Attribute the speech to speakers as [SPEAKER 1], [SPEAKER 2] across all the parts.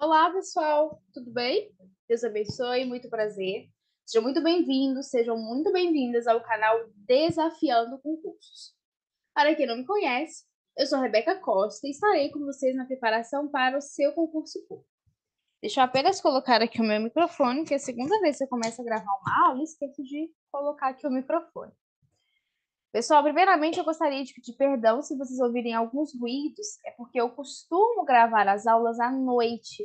[SPEAKER 1] Olá, pessoal, tudo bem? Deus abençoe, muito prazer. Sejam muito bem-vindos, sejam muito bem-vindas ao canal Desafiando Concursos. Para quem não me conhece, eu sou a Rebeca Costa e estarei com vocês na preparação para o seu concurso público. Deixa eu apenas colocar aqui o meu microfone, que é a segunda vez que eu começo a gravar uma aula, esqueço de colocar aqui o microfone. Pessoal, primeiramente eu gostaria de pedir perdão se vocês ouvirem alguns ruídos, é porque eu costumo gravar as aulas à noite.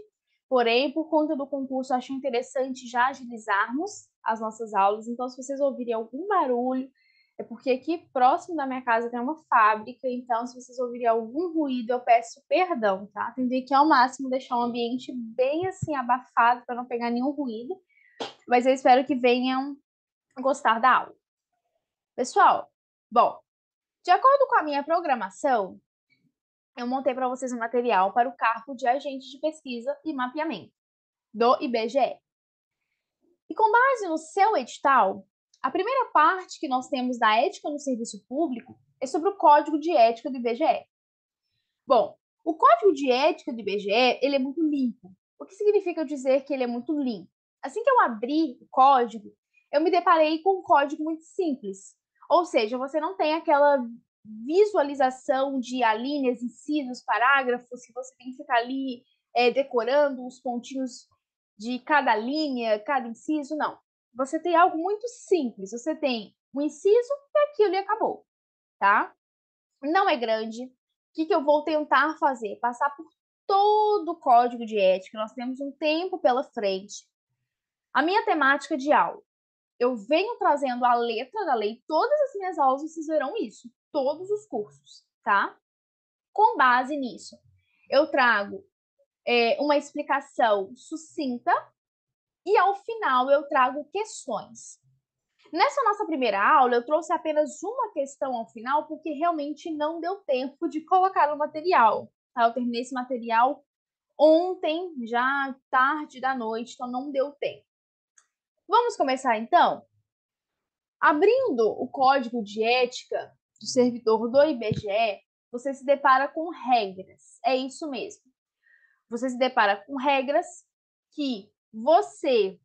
[SPEAKER 1] Porém, por conta do concurso, acho interessante já agilizarmos as nossas aulas. Então, se vocês ouvirem algum barulho, é porque aqui próximo da minha casa tem uma fábrica. Então, se vocês ouvirem algum ruído, eu peço perdão, tá? Tentei aqui ao máximo deixar o ambiente bem assim abafado para não pegar nenhum ruído. Mas eu espero que venham gostar da aula. Pessoal, bom, de acordo com a minha programação, eu montei para vocês um material para o cargo de agente de pesquisa e mapeamento do IBGE. E com base no seu edital, a primeira parte que nós temos da ética no serviço público é sobre o Código de Ética do IBGE. Bom, o Código de Ética do IBGE, ele é muito limpo. O que significa dizer que ele é muito limpo? Assim que eu abri o código, eu me deparei com um código muito simples. Ou seja, você não tem aquela visualização de alíneas, incisos, parágrafos, que você tem que ficar ali decorando os pontinhos de cada linha, cada inciso, não. Você tem algo muito simples. Você tem um inciso e aquilo e acabou, tá? Não é grande. O que eu vou tentar fazer? Passar por todo o código de ética. Nós temos um tempo pela frente. A minha temática de aula. Eu venho trazendo a letra da lei. Todas as minhas aulas vocês verão isso. Todos os cursos, tá? Com base nisso, eu trago uma explicação sucinta e ao final eu trago questões. Nessa nossa primeira aula, eu trouxe apenas uma questão ao final, porque realmente não deu tempo de colocar no material. Tá? Eu terminei esse material ontem, já tarde da noite, então não deu tempo. Vamos começar então? Abrindo o código de ética do servidor do IBGE, você se depara com regras. É isso mesmo. Você se depara com regras que você,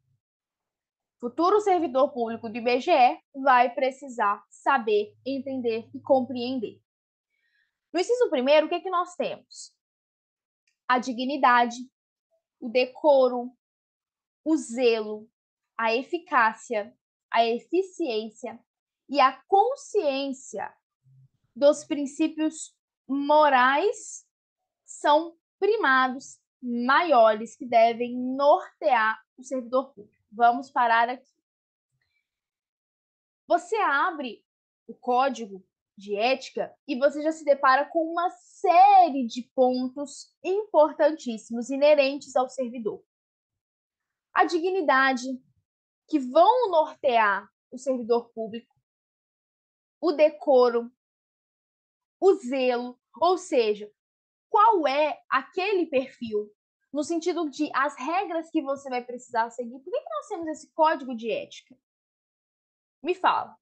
[SPEAKER 1] futuro servidor público do IBGE, vai precisar saber, entender e compreender. No inciso primeiro, o que nós temos? A dignidade, o decoro, o zelo, a eficácia, a eficiência e a consciência dos princípios morais são primados, maiores, que devem nortear o servidor público. Vamos parar aqui. Você abre o código de ética e você já se depara com uma série de pontos importantíssimos inerentes ao servidor. A dignidade, que vão nortear o servidor público, o decoro, o zelo, ou seja, qual é aquele perfil, no sentido de as regras que você vai precisar seguir. Por que nós temos esse código de ética? Me fala.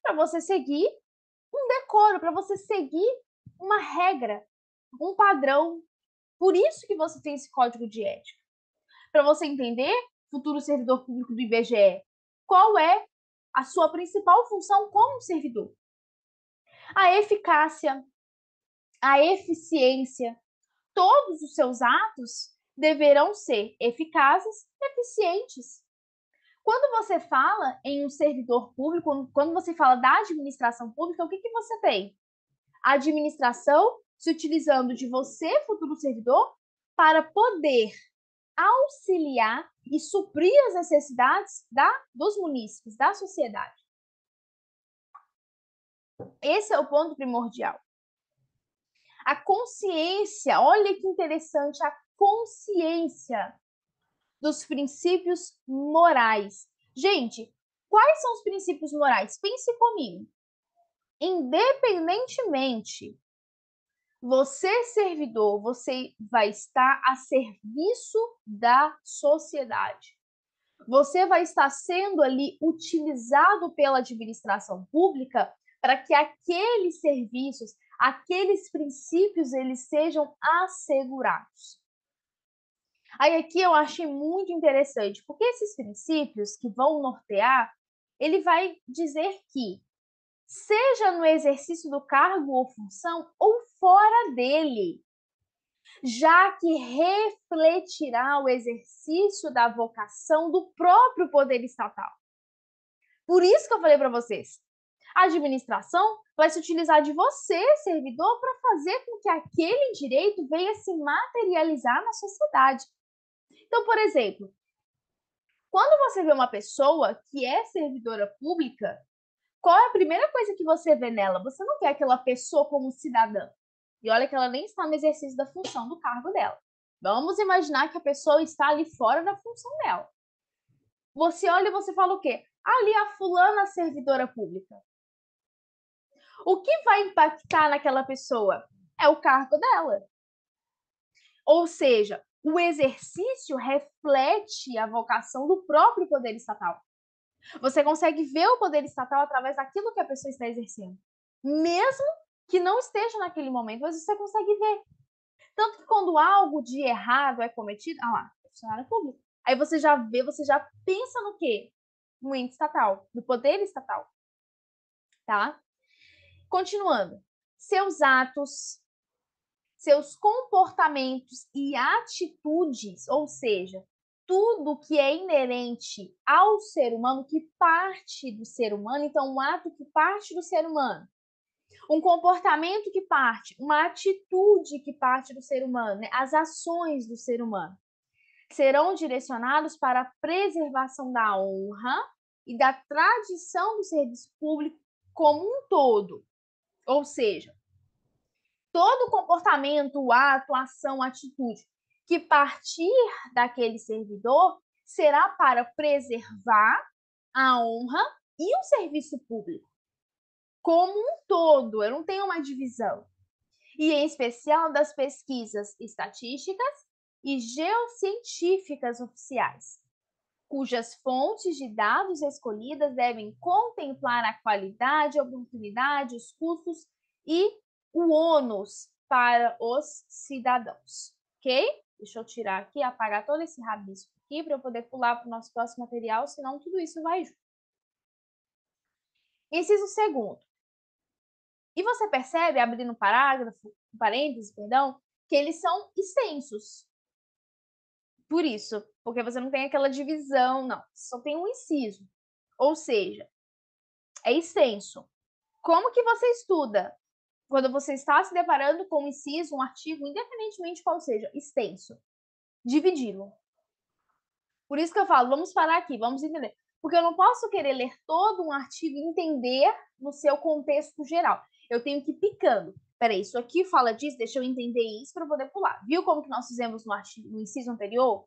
[SPEAKER 1] Para você seguir um decoro, para você seguir uma regra, um padrão. Por isso que você tem esse código de ética. Para você entender, futuro servidor público do IBGE, qual é a sua principal função como servidor. A eficácia, a eficiência, todos os seus atos deverão ser eficazes e eficientes. Quando você fala em um servidor público, quando você fala da administração pública, o que você tem? A administração se utilizando de você, futuro servidor, para poder auxiliar e suprir as necessidades dos munícipes, da sociedade. Esse é o ponto primordial. A consciência, olha que interessante, a consciência dos princípios morais. Gente, quais são os princípios morais? Pense comigo. Independentemente, você, servidor, você vai estar a serviço da sociedade. Você vai estar sendo ali utilizado pela administração pública para que aqueles serviços, aqueles princípios, eles sejam assegurados. Aí aqui eu achei muito interessante, porque esses princípios que vão nortear, ele vai dizer que, seja no exercício do cargo ou função ou fora dele, já que refletirá o exercício da vocação do próprio poder estatal. Por isso que eu falei para vocês, a administração vai se utilizar de você, servidor, para fazer com que aquele direito venha se materializar na sociedade. Então, por exemplo, quando você vê uma pessoa que é servidora pública, qual é a primeira coisa que você vê nela? Você não vê aquela pessoa como cidadã. E olha que ela nem está no exercício da função do cargo dela. Vamos imaginar que a pessoa está ali fora da função dela. Você olha e você fala o quê? Ali a fulana servidora pública. O que vai impactar naquela pessoa? É o cargo dela. Ou seja, o exercício reflete a vocação do próprio poder estatal. Você consegue ver o poder estatal através daquilo que a pessoa está exercendo. Mesmo que não esteja naquele momento, mas você consegue ver. Tanto que quando algo de errado é cometido, lá, funcionário público. Aí você já vê, você já pensa no quê? No ente estatal, no poder estatal. Tá? Continuando. Seus atos, seus comportamentos e atitudes, ou seja, tudo que é inerente ao ser humano, que parte do ser humano, então um ato que parte do ser humano, um comportamento que parte, uma atitude que parte do ser humano, né? As ações do ser humano, serão direcionados para a preservação da honra e da tradição do serviço público como um todo. Ou seja, todo comportamento, ato, ação, atitude que partir daquele servidor será para preservar a honra e o serviço público como um todo. Eu não tenho uma divisão. E em especial das pesquisas estatísticas e geocientíficas oficiais, cujas fontes de dados escolhidas devem contemplar a qualidade, a oportunidade, os custos e o ônus para os cidadãos, ok? Deixa eu tirar aqui, apagar todo esse rabisco aqui para eu poder pular para o nosso próximo material, senão tudo isso vai junto. Inciso segundo. E você percebe, abrindo um parágrafo, um parêntese, perdão, que eles são extensos. Por isso, porque você não tem aquela divisão, não. Só tem um inciso. Ou seja, é extenso. Como que você estuda quando você está se deparando com um inciso, um artigo, independentemente qual seja, extenso? Dividi-lo. Por isso que eu falo, vamos parar aqui, vamos entender. Porque eu não posso querer ler todo um artigo e entender no seu contexto geral. Eu tenho que ir picando. Peraí, isso aqui fala disso, deixa eu entender isso para poder pular. Viu como que nós fizemos no, artigo, no inciso anterior?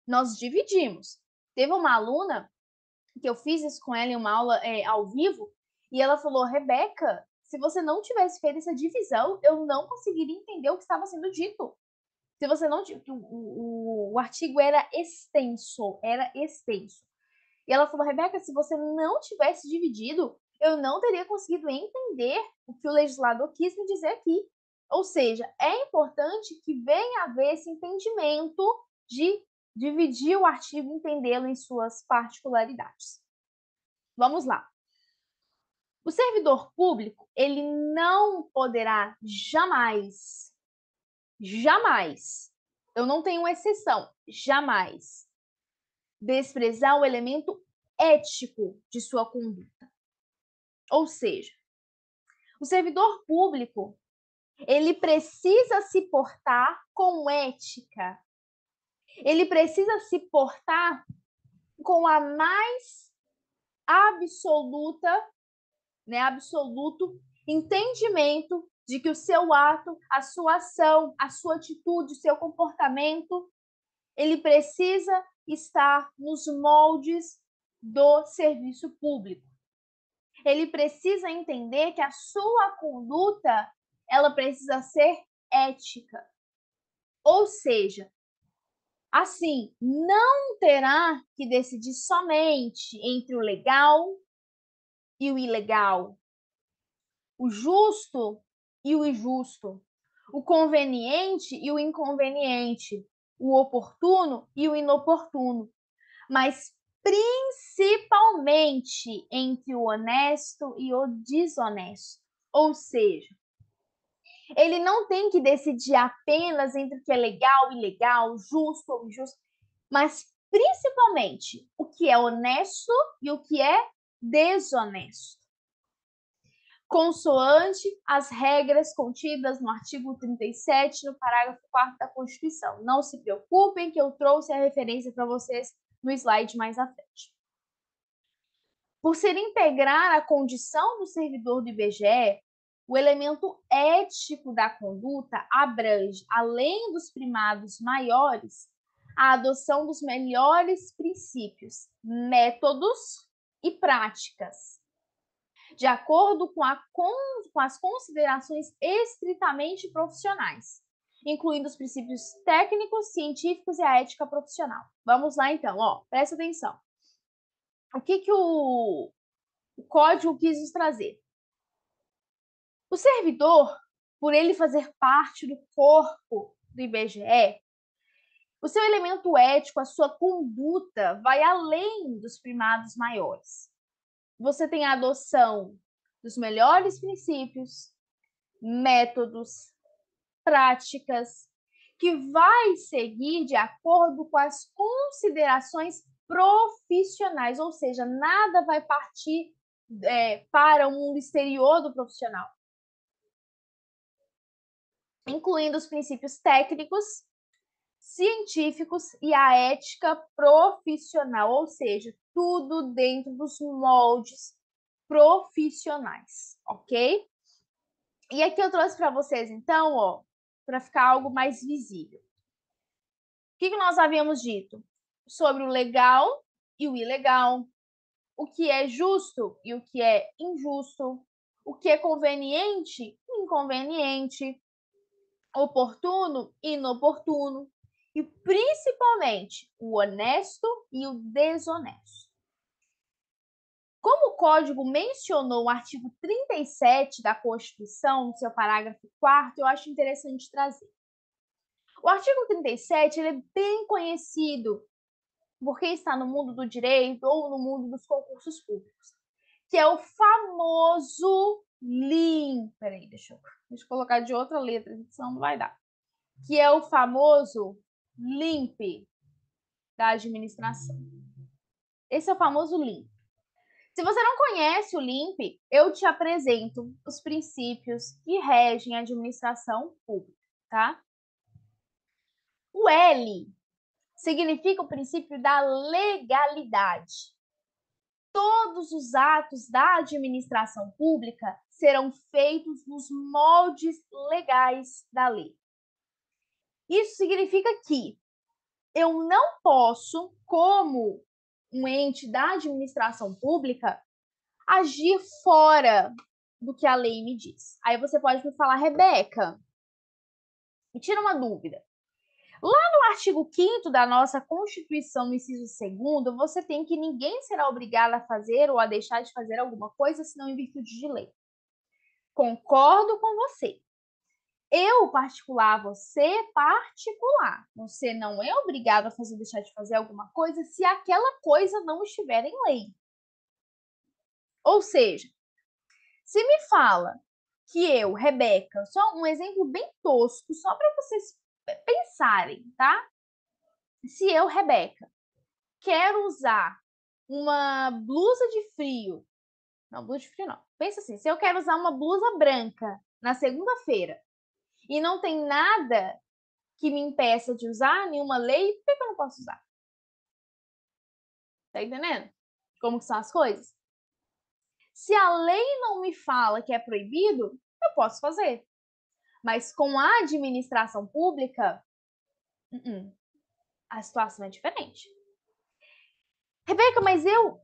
[SPEAKER 1] Nós dividimos. Teve uma aluna que eu fiz isso com ela em uma aula ao vivo, e ela falou, Rebeca, se você não tivesse feito essa divisão, eu não conseguiria entender o que estava sendo dito. Se você não o artigo era extenso, era extenso. E ela falou, Rebeca, se você não tivesse dividido, eu não teria conseguido entender o que o legislador quis me dizer aqui. Ou seja, é importante que venha haver esse entendimento de dividir o artigo e entendê-lo em suas particularidades. Vamos lá. O servidor público, ele não poderá jamais, jamais, eu não tenho exceção, jamais, desprezar o elemento ético de sua conduta. Ou seja, o servidor público, ele precisa se portar com ética. Ele precisa se portar com a mais absoluta, né, absoluto entendimento de que o seu ato, a sua ação, a sua atitude, o seu comportamento, ele precisa estar nos moldes do serviço público. Ele precisa entender que a sua conduta, ela precisa ser ética. Ou seja, assim, não terá que decidir somente entre o legal e o ilegal, o justo e o injusto, o conveniente e o inconveniente. o oportuno e o inoportuno, mas principalmente entre o honesto e o desonesto. Ou seja, ele não tem que decidir apenas entre o que é legal e ilegal, justo ou injusto, mas principalmente o que é honesto e o que é desonesto, consoante as regras contidas no artigo 37, no parágrafo 4º da Constituição. Não se preocupem que eu trouxe a referência para vocês no slide mais à frente. Por ser integrar a condição do servidor do IBGE, o elemento ético da conduta abrange, além dos primados maiores, a adoção dos melhores princípios, métodos e práticas, de acordo com as considerações estritamente profissionais, incluindo os princípios técnicos, científicos e a ética profissional. Vamos lá, então, presta atenção. O que o código quis nos trazer? O servidor, por ele fazer parte do corpo do IBGE, o seu elemento ético, a sua conduta, vai além dos primados maiores. Você tem a adoção dos melhores princípios, métodos, práticas, que vai seguir de acordo com as considerações profissionais, ou seja, nada vai partir para o mundo exterior do profissional, incluindo os princípios técnicos, científicos e a ética profissional, ou seja, tudo dentro dos moldes profissionais, ok? E aqui eu trouxe para vocês, então, para ficar algo mais visível. O que nós havíamos dito? Sobre o legal e o ilegal, o que é justo e o que é injusto, o que é conveniente e inconveniente, oportuno e inoportuno, e principalmente o honesto e o desonesto. Como o Código mencionou o artigo 37 da Constituição, no seu parágrafo 4º, eu acho interessante trazer. O artigo 37 ele é bem conhecido por quem está no mundo do direito ou no mundo dos concursos públicos, que é o famoso LIM. Peraí, deixa eu colocar de outra letra, senão não vai dar. Que é o famoso LIMP da administração. Esse é o famoso LIMP. Se você não conhece o LIMP, eu te apresento os princípios que regem a administração pública, tá? O L significa o princípio da legalidade. Todos os atos da administração pública serão feitos nos moldes legais da lei. Isso significa que eu não posso, como um ente da administração pública, agir fora do que a lei me diz. Aí você pode me falar, Rebeca, me tira uma dúvida. Lá no artigo 5º da nossa Constituição, no inciso 2º, você tem que ninguém será obrigado a fazer ou a deixar de fazer alguma coisa, senão em virtude de lei. Concordo com você. Eu, particular, você, particular. Você não é obrigado a fazer ou deixar de fazer alguma coisa se aquela coisa não estiver em lei. Ou seja, se me fala que eu, Rebeca, só um exemplo bem tosco, só para vocês pensarem, tá? Se eu, Rebeca, quero usar uma blusa de frio, não, blusa de frio não, pensa assim, se eu quero usar uma blusa branca na segunda-feira e não tem nada que me impeça de usar, nenhuma lei, por que eu não posso usar? Tá entendendo? Como que são as coisas? Se a lei não me fala que é proibido, eu posso fazer. Mas com a administração pública, a situação é diferente. Rebeca, mas eu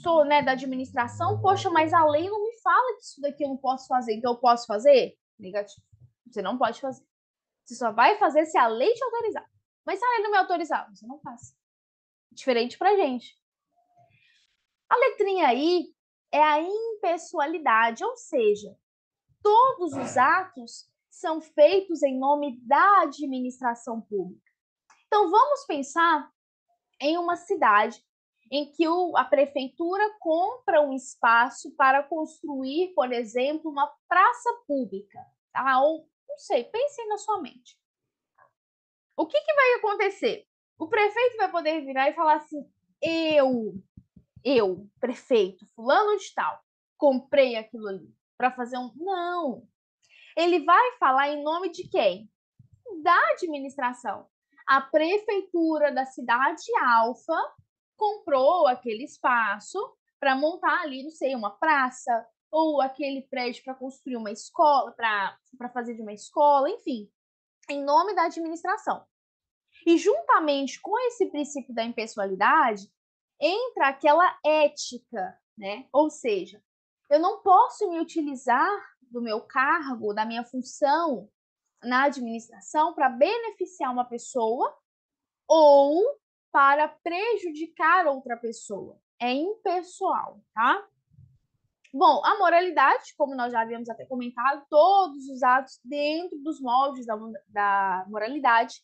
[SPEAKER 1] sou da administração, poxa, mas a lei não me fala que isso daqui eu não posso fazer, então eu posso fazer? Negativo. Você não pode fazer. Você só vai fazer se a lei te autorizar. Mas se a lei não me autorizar, você não faz. Diferente pra gente. A letrinha I é a impessoalidade, ou seja, todos os atos são feitos em nome da administração pública. Então, vamos pensar em uma cidade em que a prefeitura compra um espaço para construir, por exemplo, uma praça pública, tá? Ou, não sei, pensem na sua mente. O que vai acontecer? O prefeito vai poder virar e falar assim: eu, prefeito, fulano de tal, comprei aquilo ali para fazer um. Não. Ele vai falar em nome de quem? Da administração. A prefeitura da cidade Alfa comprou aquele espaço para montar ali, não sei, uma praça, ou aquele prédio para construir uma escola, para fazer de uma escola, enfim, em nome da administração. E juntamente com esse princípio da impessoalidade, entra aquela ética, né? Ou seja, eu não posso me utilizar do meu cargo, da minha função na administração para beneficiar uma pessoa ou para prejudicar outra pessoa. É impessoal, tá? Bom, a moralidade, como nós já havíamos até comentado, todos os atos dentro dos moldes da moralidade.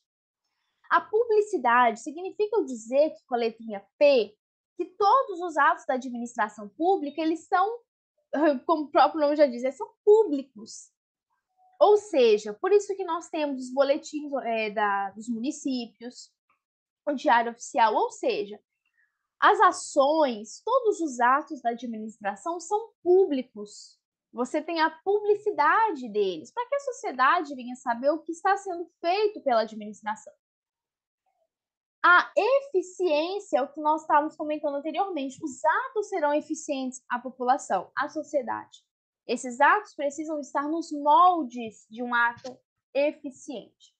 [SPEAKER 1] A publicidade significa eu dizer que, com a letrinha P, que todos os atos da administração pública, eles são, como o próprio nome já diz, são públicos. Ou seja, por isso que nós temos os boletins dos municípios, o diário oficial, ou seja, as ações, todos os atos da administração são públicos. Você tem a publicidade deles, para que a sociedade venha saber o que está sendo feito pela administração. A eficiência é o que nós estávamos comentando anteriormente. Os atos serão eficientes à população, à sociedade. Esses atos precisam estar nos moldes de um ato eficiente.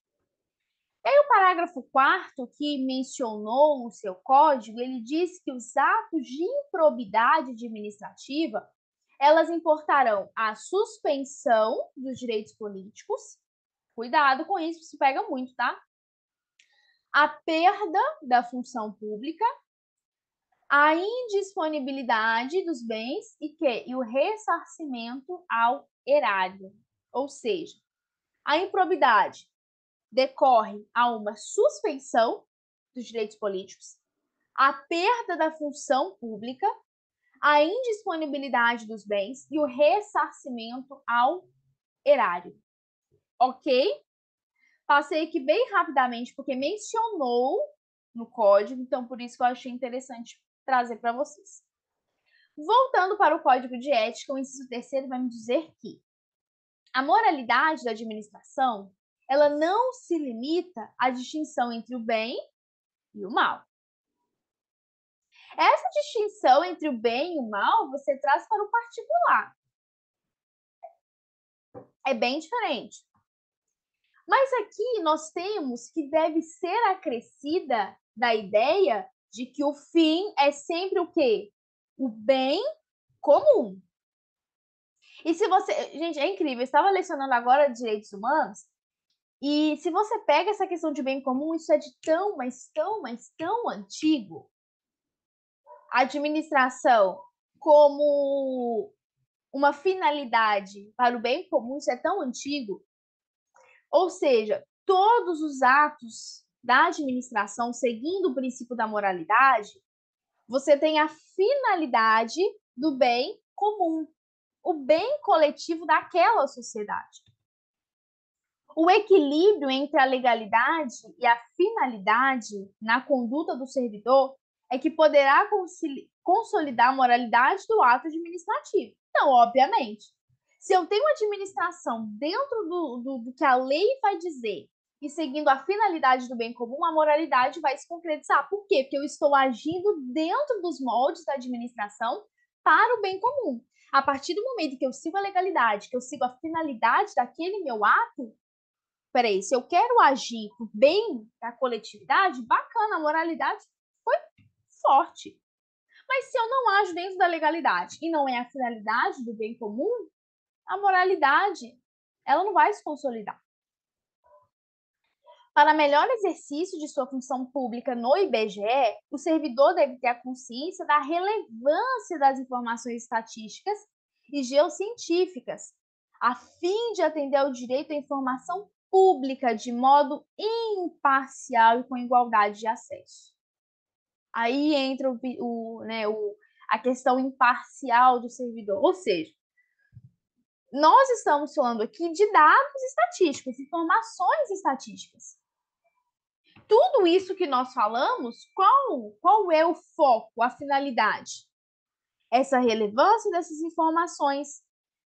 [SPEAKER 1] E aí o parágrafo 4º, que mencionou o seu código, ele diz que os atos de improbidade administrativa, elas importarão a suspensão dos direitos políticos. Cuidado com isso, isso pega muito, tá? A perda da função pública, a indisponibilidade dos bens e o ressarcimento ao erário. Ou seja, a improbidade decorre a uma suspensão dos direitos políticos, a perda da função pública, a indisponibilidade dos bens e o ressarcimento ao erário. Ok? Passei aqui bem rapidamente, porque mencionou no código, então por isso que eu achei interessante trazer para vocês. Voltando para o Código de Ética, o inciso 3º vai me dizer que a moralidade da administração, ela não se limita à distinção entre o bem e o mal. Essa distinção entre o bem e o mal, você traz para o particular. É bem diferente. Mas aqui nós temos que deve ser acrescida da ideia de que o fim é sempre o quê? O bem comum. E se você... Gente, é incrível. Eu estava lecionando agora direitos humanos e se você pega essa questão de bem comum, isso é de tão, mas tão, mas tão antigo. A administração como uma finalidade para o bem comum, isso é tão antigo. Ou seja, todos os atos da administração, seguindo o princípio da moralidade, você tem a finalidade do bem comum, o bem coletivo daquela sociedade. O equilíbrio entre a legalidade e a finalidade na conduta do servidor é que poderá consolidar a moralidade do ato administrativo. Então, obviamente, se eu tenho uma administração dentro do que a lei vai dizer e seguindo a finalidade do bem comum, a moralidade vai se concretizar. Por quê? Porque eu estou agindo dentro dos moldes da administração para o bem comum. A partir do momento que eu sigo a legalidade, que eu sigo a finalidade daquele meu ato, peraí, se eu quero agir por bem da coletividade, bacana, a moralidade foi forte. Mas se eu não ajo dentro da legalidade e não é a finalidade do bem comum, a moralidade, ela não vai se consolidar. Para melhor exercício de sua função pública no IBGE, o servidor deve ter a consciência da relevância das informações estatísticas e geocientíficas, a fim de atender ao direito à informação pública de modo imparcial e com igualdade de acesso. Aí entra a questão imparcial do servidor, ou seja, nós estamos falando aqui de dados estatísticos, informações estatísticas. Tudo isso que nós falamos, qual é o foco, a finalidade? Essa relevância dessas informações.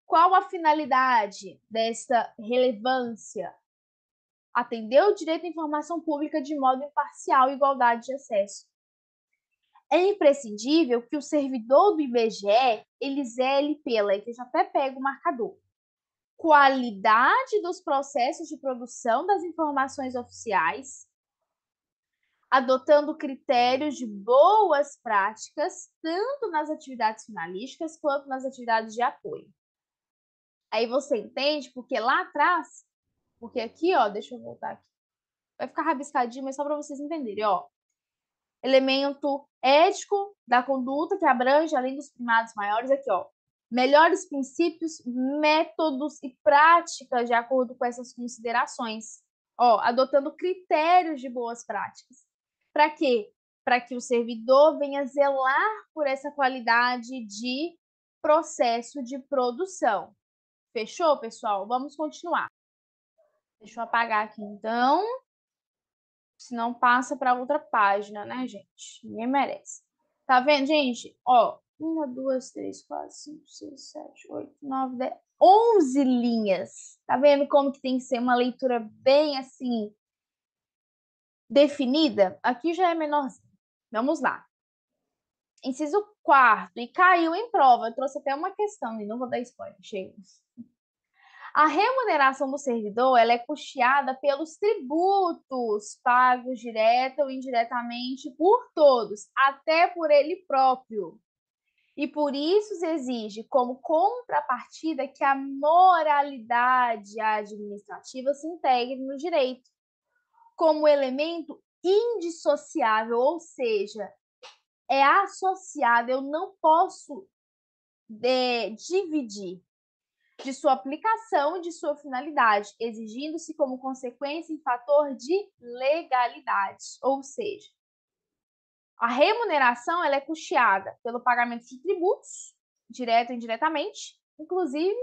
[SPEAKER 1] Qual a finalidade dessa relevância? Atender o direito à informação pública de modo imparcial e igualdade de acesso. É imprescindível que o servidor do IBGE, ele zele pela, que eu já até pego o marcador, qualidade dos processos de produção das informações oficiais, adotando critérios de boas práticas, tanto nas atividades finalísticas quanto nas atividades de apoio. Aí você entende porque lá atrás, porque aqui, ó, deixa eu voltar aqui, vai ficar rabiscadinho, mas só para vocês entenderem, ó. Elemento ético da conduta que abrange, além dos primados maiores, aqui, ó, melhores princípios, métodos e práticas de acordo com essas considerações, ó, adotando critérios de boas práticas. Para quê? Para que o servidor venha zelar por essa qualidade de processo de produção. Fechou, pessoal? Vamos continuar. Deixa eu apagar aqui, então. Senão passa para outra página, né, gente? Ninguém merece. Tá vendo, gente? Ó, 1, 2, 3, 4, 5, 6, 7, 8, 9, 10, 11 linhas. Tá vendo como que tem que ser uma leitura bem, assim, definida? Aqui já é menorzinho. Vamos lá. Inciso 4º, e caiu em prova. Eu trouxe até uma questão, e não vou dar spoiler, chega. A remuneração do servidor ela é custeada pelos tributos pagos direta ou indiretamente por todos, até por ele próprio. E por isso se exige como contrapartida que a moralidade administrativa se integre no direito, como elemento indissociável, ou seja, é associado, eu não posso dividir de sua aplicação e de sua finalidade, exigindo-se como consequência em fator de legalidade, ou seja, a remuneração ela é custeada pelo pagamento de tributos, direto ou indiretamente, inclusive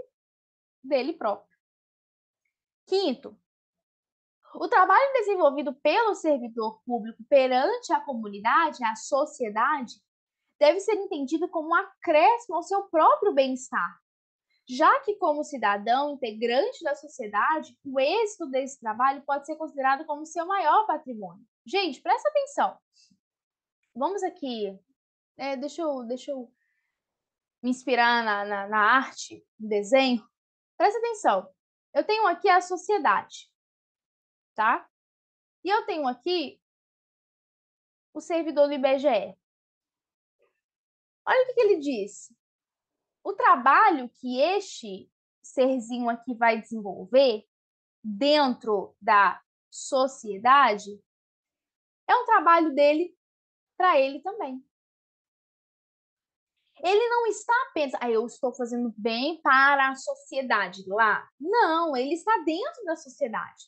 [SPEAKER 1] dele próprio. 5º, o trabalho desenvolvido pelo servidor público perante a comunidade, a sociedade, deve ser entendido como um acréscimo ao seu próprio bem-estar, já que, como cidadão integrante da sociedade, o êxito desse trabalho pode ser considerado como seu maior patrimônio. Gente, presta atenção. Vamos aqui, deixa eu me inspirar na arte, no desenho. Presta atenção. Eu tenho aqui a sociedade, tá? E eu tenho aqui o servidor do IBGE. Olha o que ele diz. O trabalho que este serzinho aqui vai desenvolver dentro da sociedade é um trabalho dele para ele também. Ele não está apenas, eu estou fazendo bem para a sociedade lá. Não, ele está dentro da sociedade.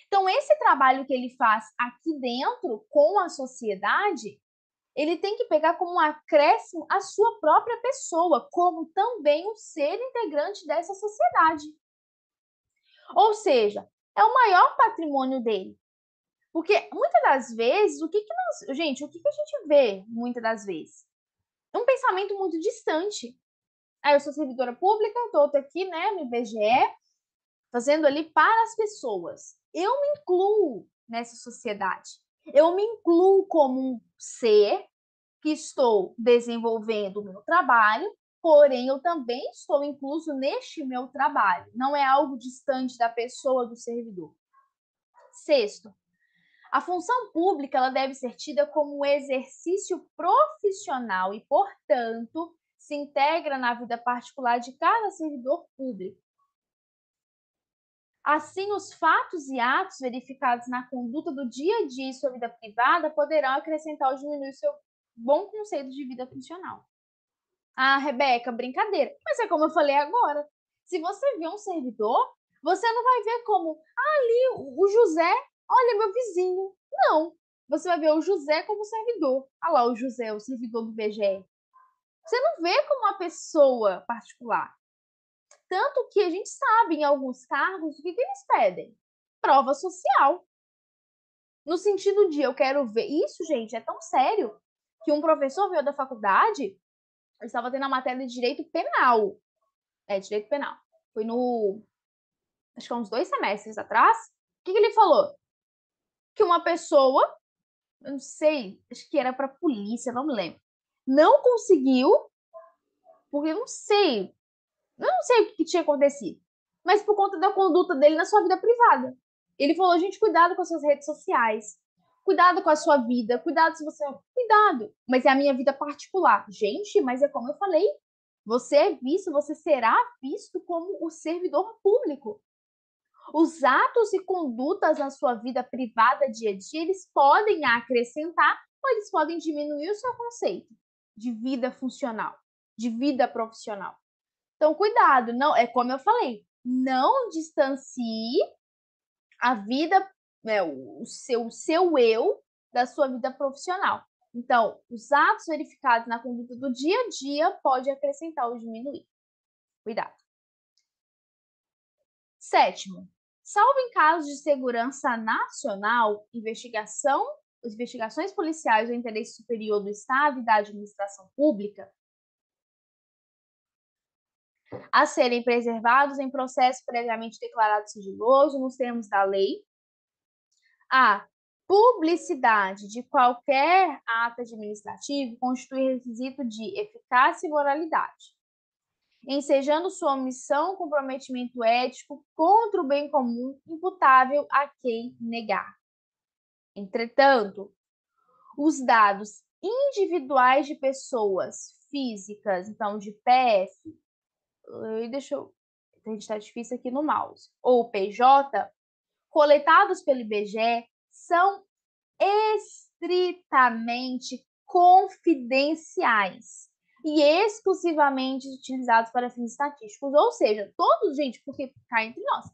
[SPEAKER 1] Então, esse trabalho que ele faz aqui dentro com a sociedade, ele tem que pegar como um acréscimo a sua própria pessoa, como também um ser integrante dessa sociedade. Ou seja, é o maior patrimônio dele. Porque muitas das vezes, o que a gente vê muitas das vezes? É um pensamento muito distante. Eu sou servidora pública, estou aqui, né, no IBGE, fazendo ali para as pessoas. Eu me incluo nessa sociedade. Eu me incluo como um ser que estou desenvolvendo o meu trabalho, porém eu também estou incluso neste meu trabalho. Não é algo distante da pessoa do servidor. 6º, a função pública ela deve ser tida como um exercício profissional e, portanto, se integra na vida particular de cada servidor público. Assim, os fatos e atos verificados na conduta do dia a dia e sua vida privada poderão acrescentar ou diminuir seu bom conceito de vida funcional. Ah, Rebeca, brincadeira. Mas é como eu falei agora. Se você vê um servidor, Você não vai ver como, ali, o José, olha, meu vizinho. Não. Você vai ver o José como servidor. Ah lá, o José, o servidor do IBGE. Você não vê como uma pessoa particular. Tanto que a gente sabe, em alguns cargos, o que eles pedem? Prova social. No sentido de eu quero ver. Isso, gente, é tão sério que um professor veio da faculdade, eu estava tendo a matéria de direito penal. Direito penal. Foi no. Acho que há uns 2 semestres atrás. O que ele falou? Que uma pessoa, eu não sei, acho que era para polícia, não me lembro, não conseguiu, porque eu não sei o que tinha acontecido, mas por conta da conduta dele na sua vida privada. Ele falou, gente, cuidado com as suas redes sociais, cuidado com a sua vida, cuidado se você... Cuidado, mas é a minha vida particular. Gente, mas é como eu falei, você é visto, você será visto como o servidor público. Os atos e condutas na sua vida privada dia a dia, eles podem acrescentar ou eles podem diminuir o seu conceito de vida funcional, de vida profissional. Então, cuidado, não, é como eu falei, não distancie a vida, né, o seu eu da sua vida profissional. Então, os atos verificados na conduta do dia a dia pode acrescentar ou diminuir. Cuidado. Sétimo, salvo em casos de segurança nacional, investigações policiais ou interesse superior do Estado e da administração pública, a serem preservados em processo previamente declarado sigiloso nos termos da lei, a publicidade de qualquer ato administrativo constitui requisito de eficácia e moralidade, ensejando sua omissão, comprometimento ético contra o bem comum imputável a quem negar. Entretanto, os dados individuais de pessoas físicas, então de PF, a gente está difícil aqui no mouse, ou PJ, coletados pelo IBGE, são estritamente confidenciais e exclusivamente utilizados para fins estatísticos, ou seja, todos, gente, porque cá entre nós,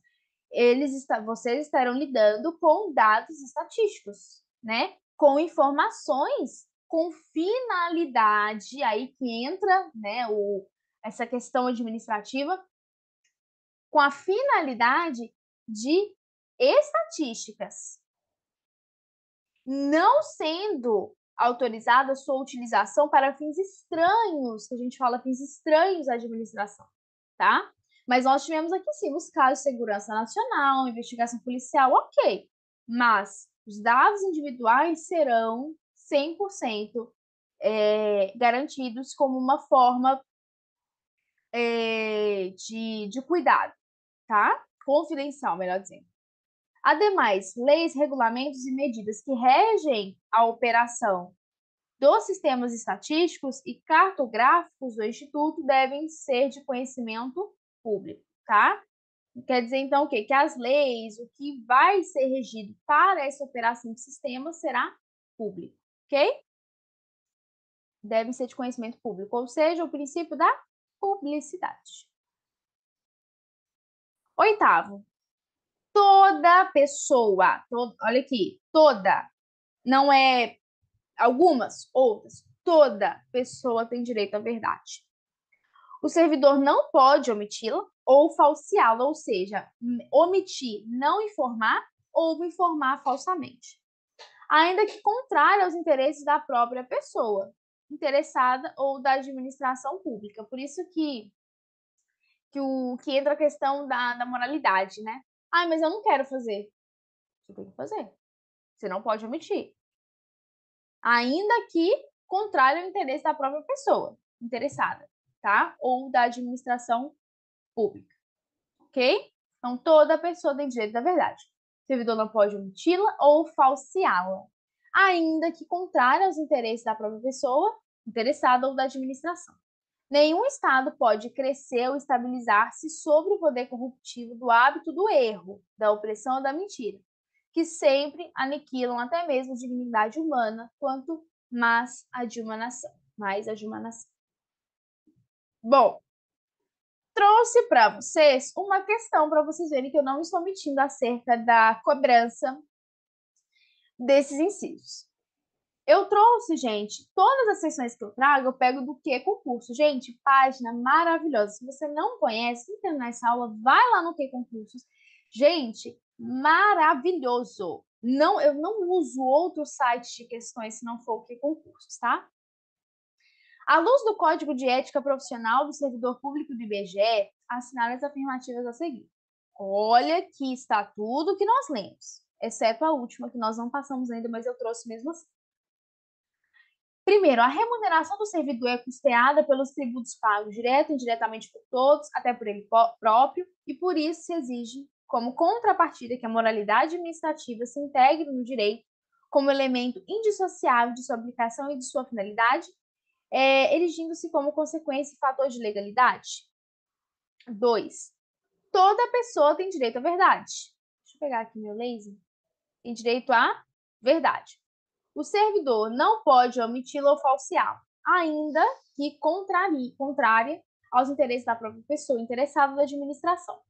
[SPEAKER 1] vocês estarão lidando com dados estatísticos, né? Com informações com finalidade, aí que entra, né, essa questão administrativa, com a finalidade de estatísticas, não sendo autorizada a sua utilização para fins estranhos, que a gente fala fins estranhos à administração, tá? Mas nós tivemos aqui sim os casos de segurança nacional, investigação policial, ok. Mas os dados individuais serão 100% garantidos como uma forma de cuidado, tá? Confidencial, melhor dizendo. Ademais, leis, regulamentos e medidas que regem a operação dos sistemas estatísticos e cartográficos do Instituto devem ser de conhecimento público, tá? Quer dizer, então, o quê? Que as leis, o que vai ser regido para essa operação de sistema será público, ok? Devem ser de conhecimento público, ou seja, o princípio da publicidade. Oitavo, toda pessoa, olha aqui, toda, não é algumas, outras, toda pessoa tem direito à verdade. O servidor não pode omiti-la ou falseá-la, ou seja, omitir, não informar ou informar falsamente, ainda que contrário aos interesses da própria pessoa interessada ou da administração pública. Por isso que entra a questão da moralidade, né? Ah, mas eu não quero fazer. Você tem que fazer. Você não pode omitir. Ainda que contrário ao interesse da própria pessoa interessada, tá? Ou da administração pública, ok? Então, toda pessoa tem direito da verdade. O servidor não pode omiti-la ou falseá-la, ainda que contrário aos interesses da própria pessoa interessada ou da administração. Nenhum Estado pode crescer ou estabilizar-se sobre o poder corruptivo do hábito do erro, da opressão ou da mentira, que sempre aniquilam até mesmo a dignidade humana, quanto mais a de uma nação. Bom, trouxe para vocês uma questão para vocês verem que eu não estou mentindo acerca da cobrança desses incisos. Eu trouxe, gente, todas as sessões que eu trago, eu pego do que concurso. Gente, página maravilhosa. Se você não conhece, sem terminar essa aula, vai lá no que concursos. Gente, maravilhoso. Não, eu não uso outro site de questões se não for o que concursos, tá? À luz do Código de Ética Profissional do Servidor Público do IBGE, assinale as afirmativas a seguir. Olha que está tudo que nós lemos, exceto a última que nós não passamos ainda, mas eu trouxe mesmo assim. Primeiro, a remuneração do servidor é custeada pelos tributos pagos direto e indiretamente por todos, até por ele próprio, e por isso se exige, como contrapartida, que a moralidade administrativa se integre no direito como elemento indissociável de sua aplicação e de sua finalidade, erigindo-se como consequência e fator de legalidade. 2. Toda pessoa tem direito à verdade. Deixa eu pegar aqui meu laser. Tem direito à verdade. O servidor não pode omiti-lo ou falseá-lo, ainda que contrária aos interesses da própria pessoa interessada na administração.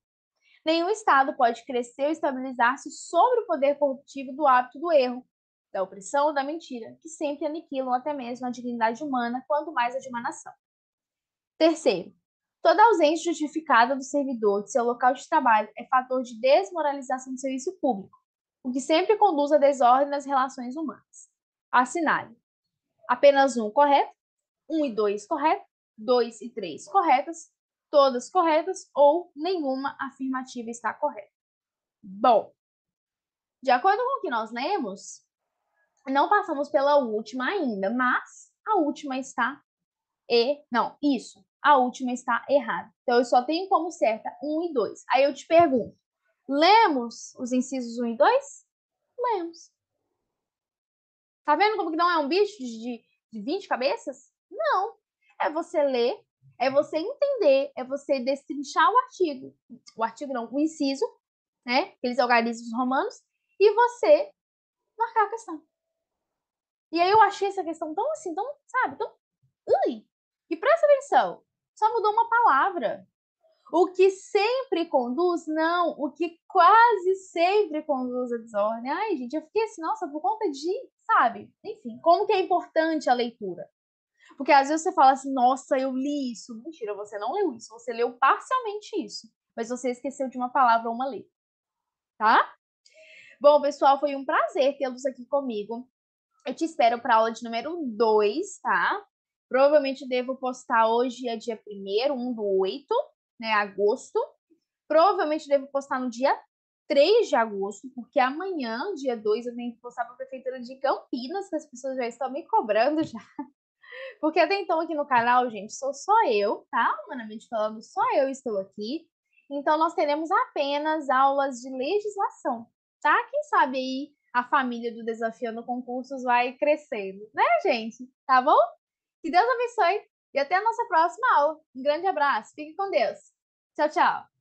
[SPEAKER 1] Nenhum Estado pode crescer ou estabilizar-se sobre o poder corruptivo do hábito do erro, da opressão ou da mentira, que sempre aniquilam até mesmo a dignidade humana, quanto mais a de uma nação. Terceiro, toda ausência justificada do servidor de seu local de trabalho é fator de desmoralização do serviço público, o que sempre conduz à desordem nas relações humanas. Assinale. Apenas 1 correto, 1 e 2 correto, 2 e 3 corretas, todas corretas ou nenhuma afirmativa está correta. Bom, de acordo com o que nós lemos, não passamos pela última ainda, mas a última está a última está errada. Então, eu só tenho como certa 1 e 2. Aí eu te pergunto, lemos os incisos 1 e 2? Lemos. Tá vendo como que não é um bicho de 20 cabeças? Não. É você ler, é você entender, é você destrinchar o artigo. O artigo não, o inciso, né? Aqueles algarismos romanos, e você marcar a questão. E aí eu achei essa questão tão assim, tão, sabe, tão... Ui! E presta atenção, só mudou uma palavra. O que sempre conduz, não, o que quase sempre conduz à desordem. Ai, gente, eu fiquei assim, nossa, por conta de, sabe? Enfim, como que é importante a leitura? Porque às vezes você fala assim, nossa, eu li isso. Mentira, você não leu isso, você leu parcialmente isso. Mas você esqueceu de uma palavra ou uma letra, tá? Bom, pessoal, foi um prazer tê-los aqui comigo. Eu te espero para a aula de número 2, tá? Provavelmente devo postar hoje, é dia 1º, 1 do 8, né, agosto. Provavelmente devo postar no dia 3 de agosto, porque amanhã, dia 2, eu tenho que postar para a Prefeitura de Campinas, que as pessoas já estão me cobrando já. Porque até então aqui no canal, gente, sou só eu, tá? Humanamente falando, só eu estou aqui. Então, nós teremos apenas aulas de legislação, tá? Quem sabe aí a família do Desafiando Concursos vai crescendo, né, gente? Tá bom? Que Deus abençoe e até a nossa próxima aula. Um grande abraço, fique com Deus. Tchau, tchau.